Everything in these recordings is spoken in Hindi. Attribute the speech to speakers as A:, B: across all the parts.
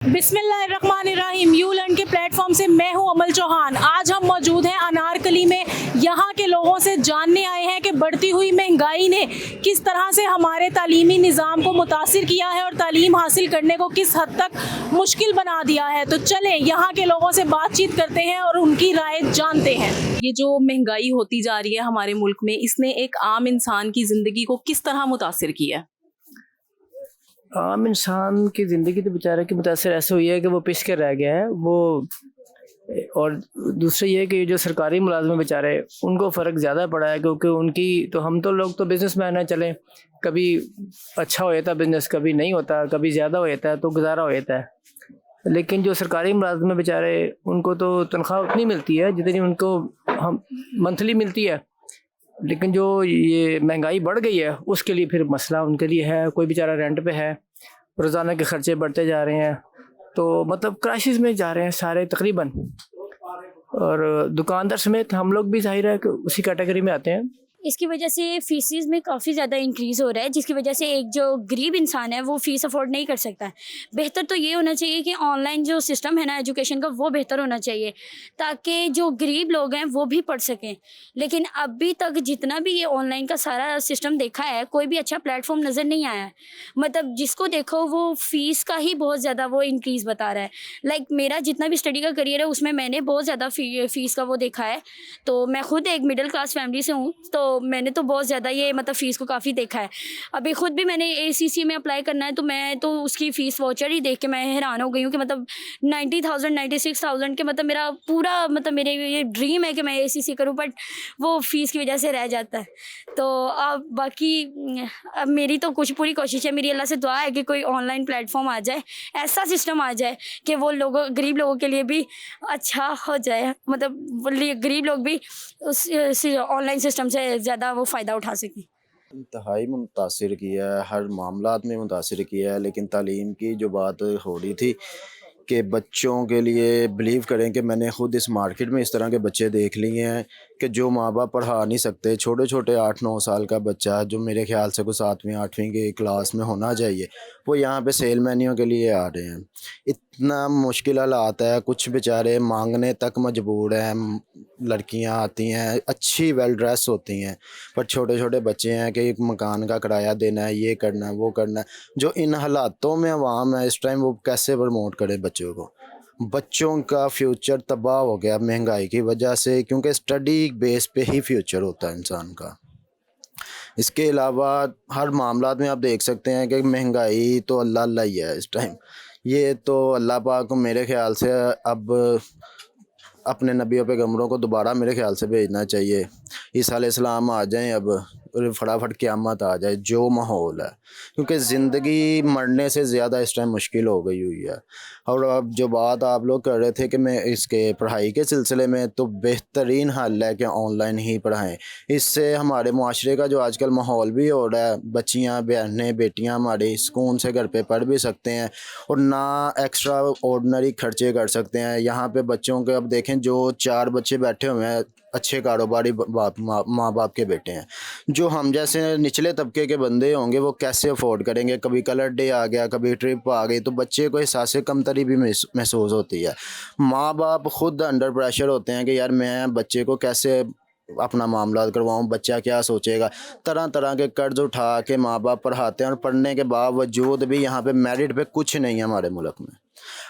A: बिस्मिल्लाहिर्रहमानिर्रहीम। यू लर्न के प्लेटफॉर्म से मैं हूं अमल चौहान। आज हम मौजूद हैं अनारकली में। यहाँ के लोगों से जानने आए हैं कि बढ़ती हुई महंगाई ने किस तरह से हमारे तालीमी निज़ाम को मुतासिर किया है और तालीम हासिल करने को किस हद तक मुश्किल बना दिया है। तो चलें यहाँ के लोगों से बातचीत करते हैं और उनकी राय जानते हैं। ये जो महंगाई होती जा रही है हमारे मुल्क में, इसने एक आम इंसान की ज़िंदगी को किस तरह मुतासिर किया है?
B: आम इंसान की ज़िंदगी तो बेचारे की मुतासर ऐसे हुई है कि वो पिस के रह गया है वो। और दूसरा ये है कि जो सरकारी मुलाजम बेचारे, उनको फ़र्क ज़्यादा पड़ा है, क्योंकि उनकी तो हम तो लोग तो बिजनेसमैन हैं, चलें कभी अच्छा हो जाता है बिज़नेस, कभी नहीं होता, कभी ज़्यादा हो जाता है तो गुजारा हो जाता है। लेकिन जो सरकारी मुलाजम बेचारे, उनको तो तनख्वाह उतनी मिलती है जितनी उनको हम मंथली मिलती है। लेकिन जो ये महंगाई बढ़ गई है उसके लिए फिर मसला उनके लिए है। कोई बेचारा रेंट पे है, रोज़ाना के खर्चे बढ़ते जा रहे हैं, तो मतलब क्राइसिस में जा रहे हैं सारे तकरीबन। और दुकानदार समेत हम लोग भी ज़ाहिर है कि उसी कैटेगरी में आते हैं।
C: इसकी वजह से फ़ीसेस में काफ़ी ज़्यादा इंक्रीज़ हो रहा है, जिसकी वजह से एक जो गरीब इंसान है वो फ़ीस अफोर्ड नहीं कर सकता है। बेहतर तो ये होना चाहिए कि ऑनलाइन जो सिस्टम है ना एजुकेशन का, वो बेहतर होना चाहिए ताकि जो गरीब लोग हैं वो भी पढ़ सकें। लेकिन अभी तक जितना भी ये ऑनलाइन का सारा सिस्टम देखा है, कोई भी अच्छा प्लेटफॉर्म नज़र नहीं आया है। मतलब जिसको देखो वो फ़ीस का ही बहुत ज़्यादा वो इंक्रीज़ बता रहा है। लाइक मेरा जितना भी स्टडी का करियर है उसमें मैंने बहुत ज़्यादा फ़ीस का वो देखा है। तो मैं खुद एक मिडिल क्लास फैमिली से हूँ, तो मैंने तो बहुत ज़्यादा ये मतलब फ़ीस को काफ़ी देखा है। अभी खुद भी मैंने एसीसी में अप्लाई करना है, तो मैं तो उसकी फ़ीस वाउचर ही देख के मैं हैरान हो गई हूँ कि मतलब 90,000 96,000 के, मतलब मेरा पूरा मतलब मेरे ये ड्रीम है कि मैं एसीसी करूँ, बट वो फ़ीस की वजह से रह जाता है। तो अब बाकी अब मेरी तो कुछ पूरी कोशिश है, मेरी अल्लाह से दुआ है कि कोई ऑनलाइन प्लेटफॉर्म आ जाए, ऐसा सिस्टम आ जाए कि वो लोगों गरीब लोगों के लिए भी अच्छा हो जाए। मतलब गरीब लोग भी उस ऑनलाइन सिस्टम से ज़्यादा वो फ़ायदा उठा सकें।
D: इंतहाई मुतासिर किया है, हर मामलात में मुतासिर किया है। लेकिन तालीम की जो बात हो रही थी कि बच्चों के लिए, बिलीव करें कि मैंने ख़ुद इस मार्केट में इस तरह के बच्चे देख लिए हैं कि जो माँ बाप पढ़ा नहीं सकते, छोटे छोटे 8-9 साल का बच्चा जो मेरे ख्याल से कुछ 7वीं 8वीं की क्लास में होना चाहिए, वो यहाँ पे सेलमैनियों के लिए आ रहे हैं। इतना मुश्किल हालात है, कुछ बेचारे मांगने तक मजबूर हैं। लड़कियाँ आती हैं अच्छी वेल ड्रेस होती हैं, पर छोटे छोटे बच्चे हैं कि एक मकान का किराया देना है, ये करना है, वो करना है। जो इन हालातों में अवाम है इस टाइम, वो कैसे प्रमोट करे बच्चों को? बच्चों का फ्यूचर तबाह हो गया महंगाई की वजह से, क्योंकि स्टडी बेस पे ही फ्यूचर होता है इंसान का। इसके अलावा हर मामला में आप देख सकते हैं कि महंगाई तो अल्लाह अल्लाह ही है इस टाइम। ये तो अल्लाह पाक को मेरे ख्याल से अब अपने नबियों पैगम्बरों को दोबारा मेरे ख्याल से भेजना चाहिए। ईसा अलैहिस्सलाम आ जाएं अब और फटाफट क़यामत आ जाए, जो माहौल है, क्योंकि ज़िंदगी मरने से ज़्यादा इस टाइम मुश्किल हो गई हुई है। और अब जो बात आप लोग कर रहे थे कि मैं इसके पढ़ाई के सिलसिले में, तो बेहतरीन हल है कि ऑनलाइन ही पढ़ाएं। इससे हमारे मुआशरे का जो आजकल माहौल भी हो रहा है, बच्चियाँ बहनें बेटियाँ हमारी सुकून से घर पे पढ़ भी सकते हैं और ना एक्स्ट्रा ऑर्डनरी खर्चे कर सकते हैं। यहाँ पे बच्चों के अब देखें, जो 4 बच्चे बैठे हुए हैं अच्छे कारोबारी माँ बाप के बेटे हैं, जो हम जैसे निचले तबके के बंदे होंगे वो कैसे अफोर्ड करेंगे? कभी कलर डे आ गया, कभी ट्रिप आ गई, तो बच्चे को एहसास कमतरी भी महसूस होती है। माँ बाप खुद अंडर प्रेशर होते हैं कि यार मैं बच्चे को कैसे अपना मामला करवाऊँ, बच्चा क्या सोचेगा। तरह तरह के कर्ज उठा के माँ बाप पढ़ाते हैं और पढ़ने के बावजूद भी यहाँ पे मेरिट पे कुछ नहीं है हमारे मुल्क में।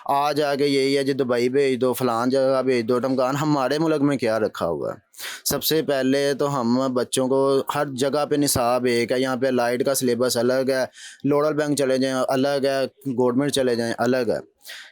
D: आज आगे यही है जी, दुबई भेज दो, फलान जगह भेज दो, टमकान। हमारे मुल्क में क्या रखा हुआ है? सबसे पहले तो हम बच्चों को हर जगह पे निसाब एक है। यहाँ पे लाइट का सिलेबस अलग है, लोडल बैंक चले जाएं अलग है, गवर्नमेंट चले जाएं अलग है।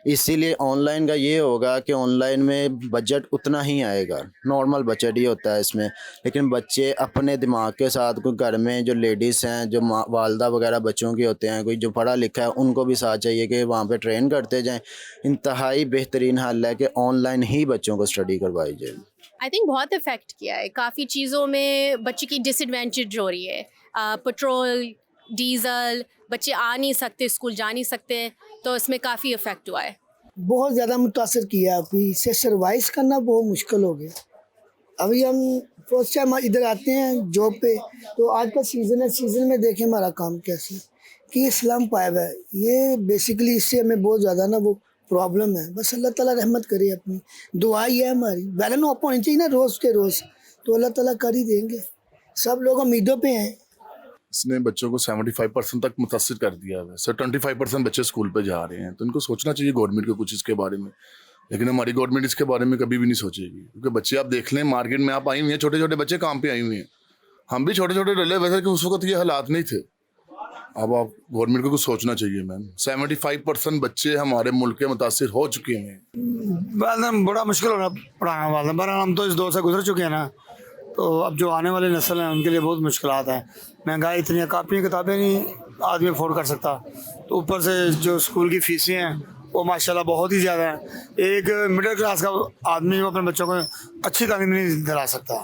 D: इसीलिए ऑनलाइन का ये होगा कि ऑनलाइन में बजट उतना ही आएगा, नॉर्मल बजट ही होता है इसमें। लेकिन बच्चे अपने दिमाग के साथ, कोई घर में जो लेडीज़ हैं, जो वालदा वगैरह बच्चों की होते हैं, कोई जो पढ़ा लिखा है, उनको भी साथ चाहिए कि वहाँ पे ट्रेन करते जाएं। इंतहाई बेहतरीन हल है कि ऑनलाइन ही बच्चों को स्टडी करवाई जाए।
E: आई थिंक बहुत इफ़ेक्ट किया है, काफ़ी चीज़ों में बच्चे की डिसएडवांटेज हो रही है। पेट्रोल, डीज़ल, बच्चे आ नहीं सकते, स्कूल जा नहीं सकते, तो इसमें काफ़ी इफ़ेक्ट हुआ है।
F: बहुत ज़्यादा मुतासर किया। अभी इससे सर्वाइव करना बहुत मुश्किल हो गया। अभी हम फर्स्ट टाइम इधर आते हैं जॉब पे, तो आज का सीज़न है, सीज़न में देखें हमारा काम कैसे कि ये स्लम पाया हुआ है। ये बेसिकली इससे हमें बहुत ज़्यादा ना वो प्रॉब्लम है। बस अल्लाह ताला रहमत करे, अपनी दुआ ही है हमारी। बैलेंस ऑफ होनी चाहिए ना रोज़ के रोज़, तो अल्लाह ताला कर ही देंगे। सब लोग उम्मीदों पे हैं।
G: इसने बच्चों को 75% तक मुतासिर कर दिया है। सर 25% बच्चे स्कूल पे जा रहे हैं, तो इनको सोचना चाहिए गवर्नमेंट को कुछ इसके बारे में। लेकिन हमारी गवर्नमेंट इसके बारे में कभी भी नहीं सोचेगी, क्योंकि बच्चे आप देख लें, मार्केट में आप आई हुई हैं, छोटे छोटे बच्चे काम पे आई हुई हैं। हम भी छोटे छोटे डले वैसे कि उस वक्त ये हालात नहीं थे। अब आप गवर्नमेंट को कुछ सोचना चाहिए मैम। 75% बच्चे हमारे मुल्क के मुतासिर हो चुके हैं।
H: बड़ा मुश्किल हो रहा पढ़ाना वाला, बहरहाल हम तो इस दौर से गुजर चुके हैं ना, तो अब जो आने वाली नस्ल है उनके लिए बहुत मुश्किलात हैं। महंगाई इतनी है, कापियाँ किताबें नहीं आदमी अफोर्ड कर सकता, तो ऊपर से जो स्कूल की फ़ीसें हैं वो माशाल्लाह बहुत ही ज़्यादा है। एक मिडिल क्लास का आदमी वो अपने बच्चों को अच्छी तालीम नहीं दिला सकता।